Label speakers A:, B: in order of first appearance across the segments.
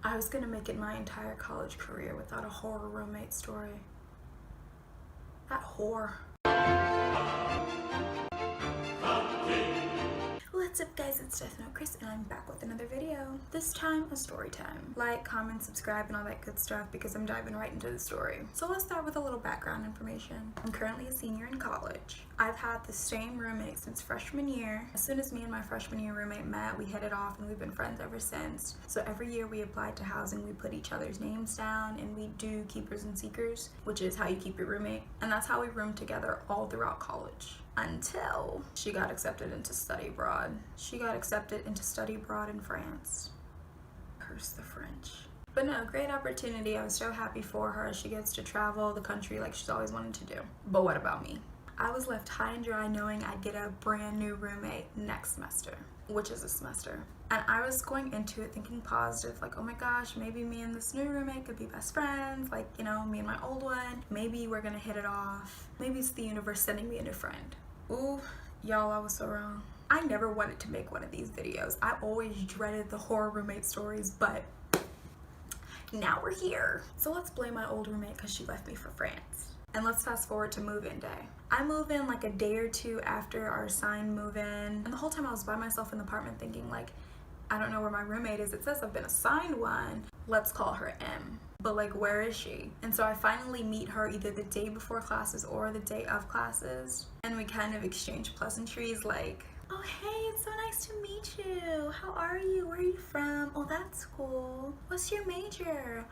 A: I was gonna make it my entire college career without a horror roommate story. That whore. What's up guys, it's deathnotekris and I'm back with another video. This time a story time. Like, comment, subscribe and all that good stuff because I'm diving right into the story. So let's start with a little background information. I'm currently a senior in college. I've had the same roommate since freshman year. As soon as me and my freshman year roommate met, we hit it off and we've been friends ever since. So every year we applied to housing, we put each other's names down and we do keepers and seekers, which is how you keep your roommate. And that's how we roomed together all throughout college. Until she got accepted into study abroad. She got accepted into study abroad in France. Curse the French. But no, great opportunity. I was so happy for her. She gets to travel the country like she's always wanted to do. But what about me? I was left high and dry knowing I'd get a brand new roommate next semester, which is a semester. And I was going into it thinking positive, like, oh my gosh, maybe me and this new roommate could be best friends, like, you know, me and my old one, maybe we're gonna hit it off. Maybe it's the universe sending me a new friend. Ooh, y'all, I was so wrong. I never wanted to make one of these videos. I always dreaded the horror roommate stories, but now we're here. So let's blame my old roommate because she left me for France. And let's fast forward to move-in day. I move in like a day or two after our assigned move-in. And the whole time I was by myself in the apartment thinking like, I don't know where my roommate is. It says I've been assigned one. Let's call her M. But like, where is she? And so I finally meet her either the day before classes or the day of classes. And we kind of exchange pleasantries like, oh hey, it's so nice to meet you. How are you? Where are you from? Oh, that's cool. What's your major?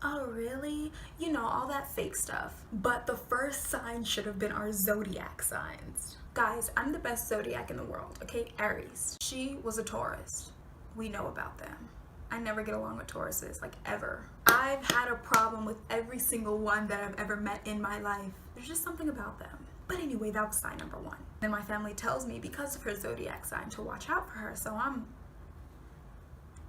A: Oh, really? You know, all that fake stuff. But the first sign should have been our zodiac signs. Guys, I'm the best zodiac in the world, okay? Aries. She was a Taurus. We know about them. I never get along with Tauruses, like ever. I've had a problem with every single one that I've ever met in my life. There's just something about them. But anyway, that was sign number one. Then my family tells me because of her zodiac sign to watch out for her,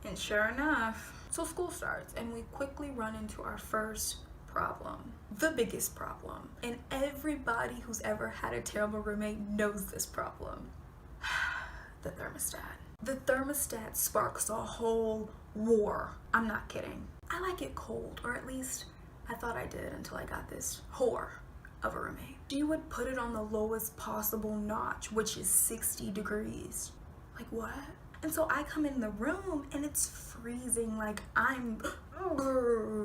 A: and sure enough, so school starts and we quickly run into our first problem. The biggest problem. And everybody who's ever had a terrible roommate knows this problem. The thermostat. The thermostat sparks a whole war. I'm not kidding. I like it cold, or at least I thought I did until I got this whore of a roommate. She would put it on the lowest possible notch, which is 60 degrees. Like what? And so I come in the room and it's freezing, like and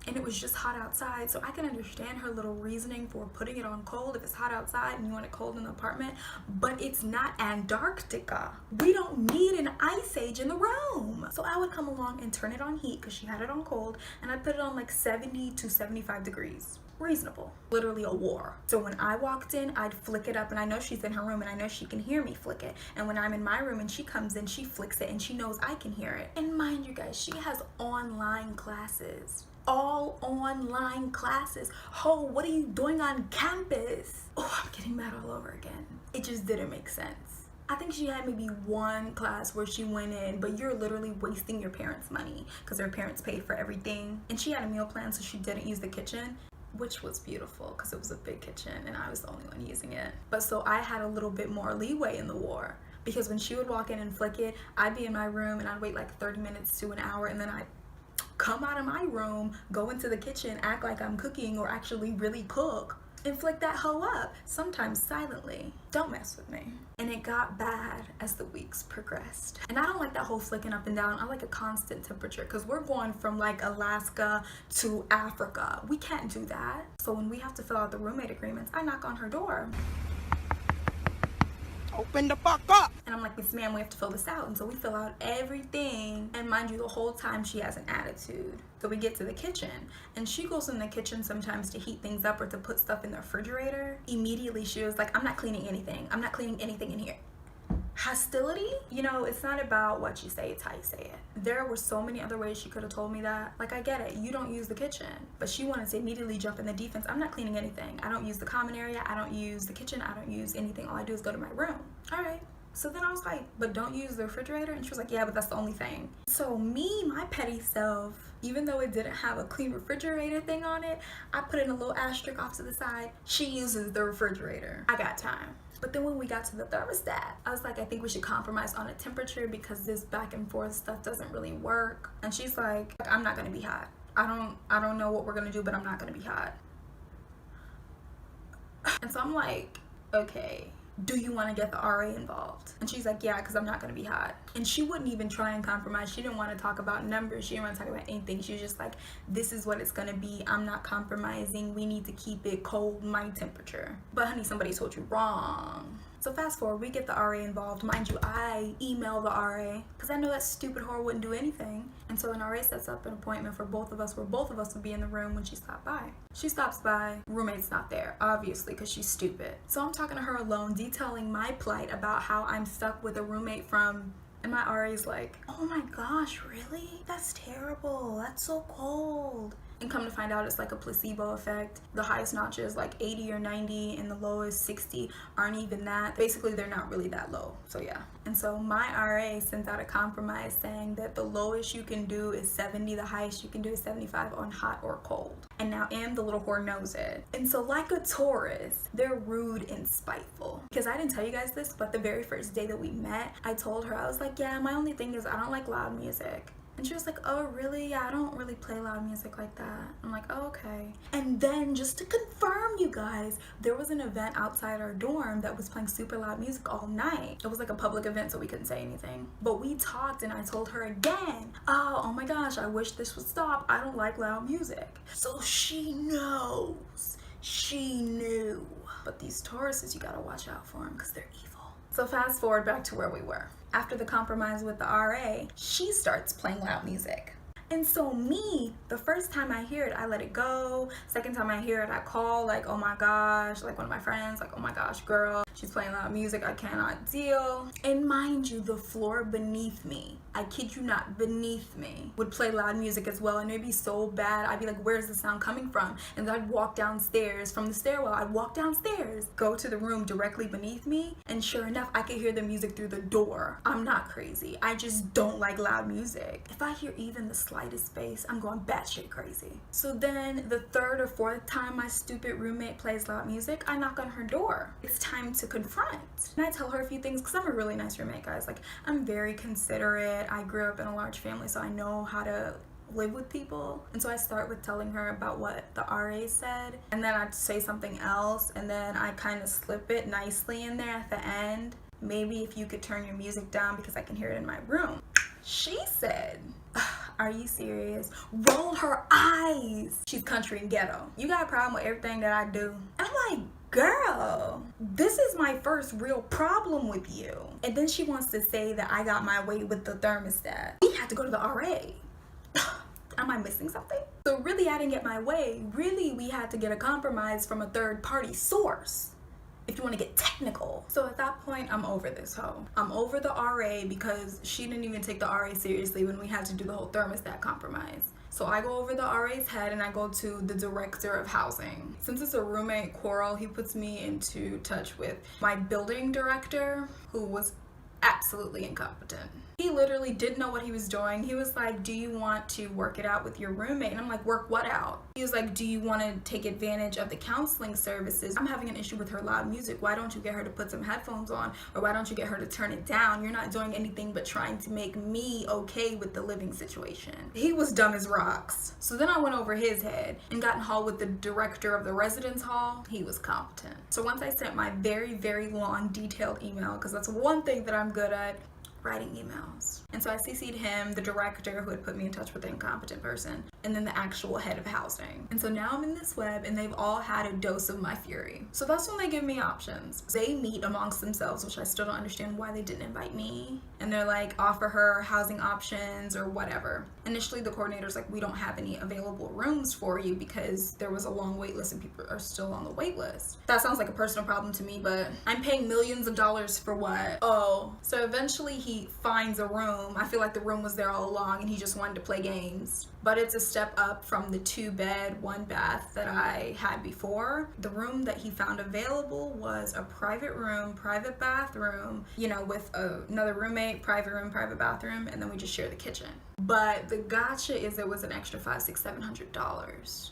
A: it was just hot outside. So I can understand her little reasoning for putting it on cold if it's hot outside and you want it cold in the apartment, but it's not Antarctica. We don't need an ice age in the room. So I would come along and turn it on heat because she had it on cold, and I'd put it on like 70 to 75 degrees. Reasonable. Literally a war. So when I walked in, I'd flick it up, and I know she's in her room and I know she can hear me flick it. And when I'm in my room and she comes in, she flicks it and she knows I can hear it. And mind you guys, she has online classes. All online classes. Oh, what are you doing on campus? Oh, I'm getting mad all over again. It just didn't make sense. I think she had maybe one class where she went in, but you're literally wasting your parents' money because their parents paid for everything. And she had a meal plan, so she didn't use the kitchen, which was beautiful because it was a big kitchen and I was the only one using it. But so I had a little bit more leeway in the war because when she would walk in and flick it, I'd be in my room and I'd wait like 30 minutes to an hour, and then I'd come out of my room, go into the kitchen, act like I'm cooking or actually really cook, and flick that hoe up, sometimes silently. Don't mess with me. And it got bad as the weeks progressed. And I don't like that whole flicking up and down. I like a constant temperature because we're going from like Alaska to Africa. We can't do that. So when we have to fill out the roommate agreements, I knock on her door. Open the fuck up! And I'm like, Miss Ma'am, we have to fill this out. And so we fill out everything. And mind you, the whole time she has an attitude. So we get to the kitchen and she goes in the kitchen sometimes to heat things up or to put stuff in the refrigerator. Immediately she was like, I'm not cleaning anything. I'm not cleaning anything in here. Hostility? You know, it's not about what you say, it's how you say it. There were so many other ways she could have told me that. Like, I get it, you don't use the kitchen. But she wanted to immediately jump in the defense. I'm not cleaning anything. I don't use the common area, I don't use the kitchen, I don't use anything. All I do is go to my room. All right, So then I was like, but don't use the refrigerator? And she was like, yeah, but that's the only thing. So me, my petty self, even though it didn't have a clean refrigerator thing on it, I put in a little asterisk off to the side. She uses the refrigerator. I got time. But then when we got to the thermostat, I was like, I think we should compromise on a temperature because this back and forth stuff doesn't really work. And she's like, I'm not gonna be hot. I don't know what we're gonna do, but I'm not gonna be hot. And so I'm like, okay, do you want to get the RA involved? And she's like, yeah, because I'm not going to be hot. And she wouldn't even try and compromise. She didn't want to talk about numbers. She didn't want to talk about anything. She was just like, this is what it's going to be. I'm not compromising. We need to keep it cold, my temperature. But honey, somebody told you wrong. So fast forward, we get the RA involved. Mind you, I email the RA because I know that stupid whore wouldn't do anything. And so an RA sets up an appointment for both of us where both of us would be in the room when she stopped by. She stops by, roommate's not there, obviously, because she's stupid. So I'm talking to her alone, detailing my plight about how I'm stuck with a roommate from, and my RA's like, oh my gosh, really? That's terrible. That's so cold. And come to find out, it's like a placebo effect. The highest notches like 80 or 90 and the lowest 60 aren't even that. Basically, they're not really that low. So yeah. And so my RA sent out a compromise saying that the lowest you can do is 70, the highest you can do is 75 on hot or cold. And now the little whore knows it. And so like a Taurus, they're rude and spiteful. Because I didn't tell you guys this, but the very first day that we met, I told her, I was like, yeah, my only thing is I don't like loud music. And she was like, oh, really? Yeah, I don't really play loud music like that. I'm like, oh, okay. And then just to confirm, you guys, there was an event outside our dorm that was playing super loud music all night. It was like a public event, so we couldn't say anything. But we talked and I told her again, oh my gosh, I wish this would stop. I don't like loud music. So she knows. She knew. But these Tauruses, you gotta watch out for them because they're evil. So fast forward back to where we were. After the compromise with the RA, she starts playing loud music. And so me, the first time I hear it, I let it go. Second time I hear it, I call like, oh my gosh, like one of my friends, like, oh my gosh, girl, she's playing loud music, I cannot deal. And mind you, the floor beneath me, I kid you not, beneath me, would play loud music as well. And it'd be so bad. I'd be like, where's the sound coming from? And then I'd walk downstairs from the stairwell. I'd walk downstairs, go to the room directly beneath me. And sure enough, I could hear the music through the door. I'm not crazy. I just don't like loud music. If I hear even the slightest space, I'm going batshit crazy. So then the third or fourth time my stupid roommate plays loud music, I knock on her door. It's time to confront. And I tell her a few things because I'm a really nice roommate, guys. Like, I'm very considerate. I grew up in a large family, so I know how to live with people. And so I start with telling her about what the RA said, and then I'd say something else, and then I kind of slip it nicely in there at the end. Maybe if you could turn your music down because I can hear it in my room. She said, are you serious? Rolled her eyes. She's country and ghetto. You got a problem with everything that I do? And I'm like, girl, this is my first real problem with you. And then she wants to say that I got my way with the thermostat. We had to go to the RA. Am I missing something? So really, I didn't get my way. Really, we had to get a compromise from a third-party source, if you want to get technical. So at that point, I'm over this hoe. I'm over the RA because she didn't even take the RA seriously when we had to do the whole thermostat compromise. So I go over the RA's head and I go to the director of housing. Since it's a roommate quarrel, he puts me into touch with my building director, who was absolutely incompetent. He literally didn't know what he was doing. He was like, do you want to work it out with your roommate? And I'm like, work what out? He was like, do you want to take advantage of the counseling services? I'm having an issue with her loud music. Why don't you get her to put some headphones on? Or why don't you get her to turn it down? You're not doing anything but trying to make me okay with the living situation. He was dumb as rocks. So then I went over his head and got in hall with the director of the residence hall. He was competent. So once I sent my very, very long detailed email, because that's one thing that I'm good at, writing emails. And so I CC'd him, the director who had put me in touch with the incompetent person, and then the actual head of housing. And so now I'm in this web and they've all had a dose of my fury. So that's when they give me options. They meet amongst themselves, which I still don't understand why they didn't invite me. And they're like, offer her housing options or whatever. Initially the coordinator's like, we don't have any available rooms for you because there was a long wait list and people are still on the wait list. That sounds like a personal problem to me, but I'm paying millions of dollars for what? Oh, so eventually he finds a room. I feel like the room was there all along and he just wanted to play games. but it's a step up from the 2-bed, 1-bath that I had before. The room that he found available was a private room, private bathroom, you know, with another roommate, private room, private bathroom, and then we just share the kitchen. But the gotcha is it was an extra $500, $600, $700.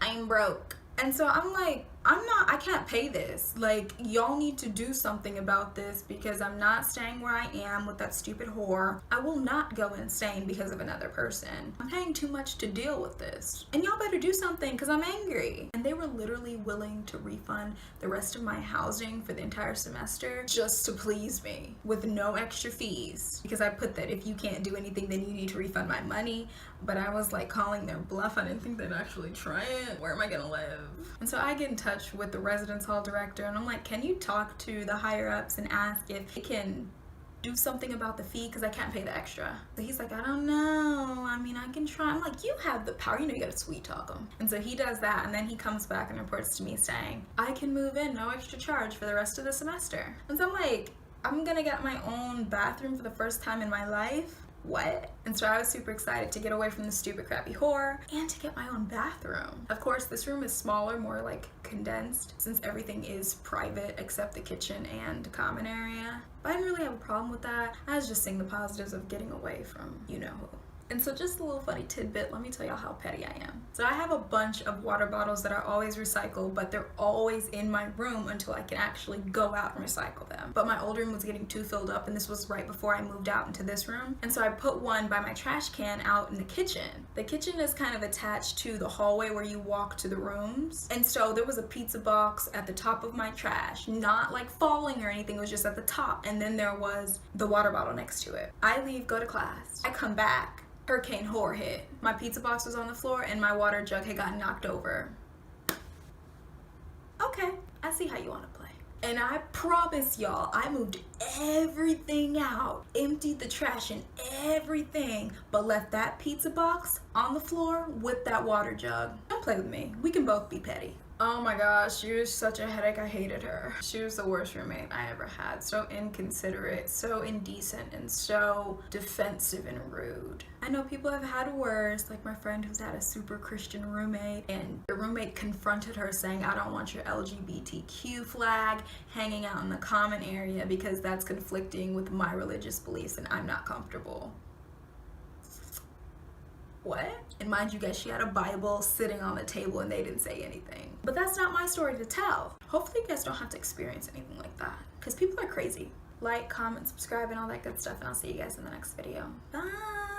A: I'm broke. And so I'm like, I can't pay this. Like, y'all need to do something about this because I'm not staying where I am with that stupid whore. I will not go insane because of another person. I'm paying too much to deal with this. And y'all better do something because I'm angry. And they were literally willing to refund the rest of my housing for the entire semester just to please me with no extra fees. Because I put that if you can't do anything, then you need to refund my money. But I was like calling their bluff. I didn't think they'd actually try it. Where am I gonna live? And so I get in touch with the residence hall director and I'm like, can you talk to the higher ups and ask if they can do something about the fee because I can't pay the extra. So he's like, I don't know. I mean, I can try. I'm like, you have the power. You know, you gotta sweet talk him. And so he does that, and then he comes back and reports to me saying, I can move in, no extra charge for the rest of the semester. And so I'm like, I'm gonna get my own bathroom for the first time in my life. What? And so I was super excited to get away from the stupid crappy whore and to get my own bathroom. Of course, this room is smaller, more like condensed, since everything is private except the kitchen and common area. But I didn't really have a problem with that. I was just seeing the positives of getting away from you know who. And so just a little funny tidbit, let me tell y'all how petty I am. So I have a bunch of water bottles that I always recycle, but they're always in my room until I can actually go out and recycle them. But my old room was getting too filled up, and this was right before I moved out into this room. And so I put one by my trash can out in the kitchen. The kitchen is kind of attached to the hallway where you walk to the rooms. And so there was a pizza box at the top of my trash, not like falling or anything, it was just at the top. And then there was the water bottle next to it. I leave, go to class. I come back. Hurricane whore hit. My pizza box was on the floor and my water jug had gotten knocked over. Okay, I see how you want to play. And I promise y'all, I moved everything out, emptied the trash and everything, but left that pizza box on the floor with that water jug. Don't play with me. We can both be petty. Oh my gosh, she was such a headache. I hated her. She was the worst roommate I ever had. So inconsiderate, so indecent, and so defensive and rude. I know people have had worse, like my friend who's had a super Christian roommate, and the roommate confronted her saying, I don't want your LGBTQ flag hanging out in the common area because that's conflicting with my religious beliefs and I'm not comfortable. What? And mind you guys, she had a Bible sitting on the table and they didn't say anything. But that's not my story to tell. Hopefully you guys don't have to experience anything like that, because people are crazy. Like, comment, subscribe, and all that good stuff, and I'll see you guys in the next video. Bye!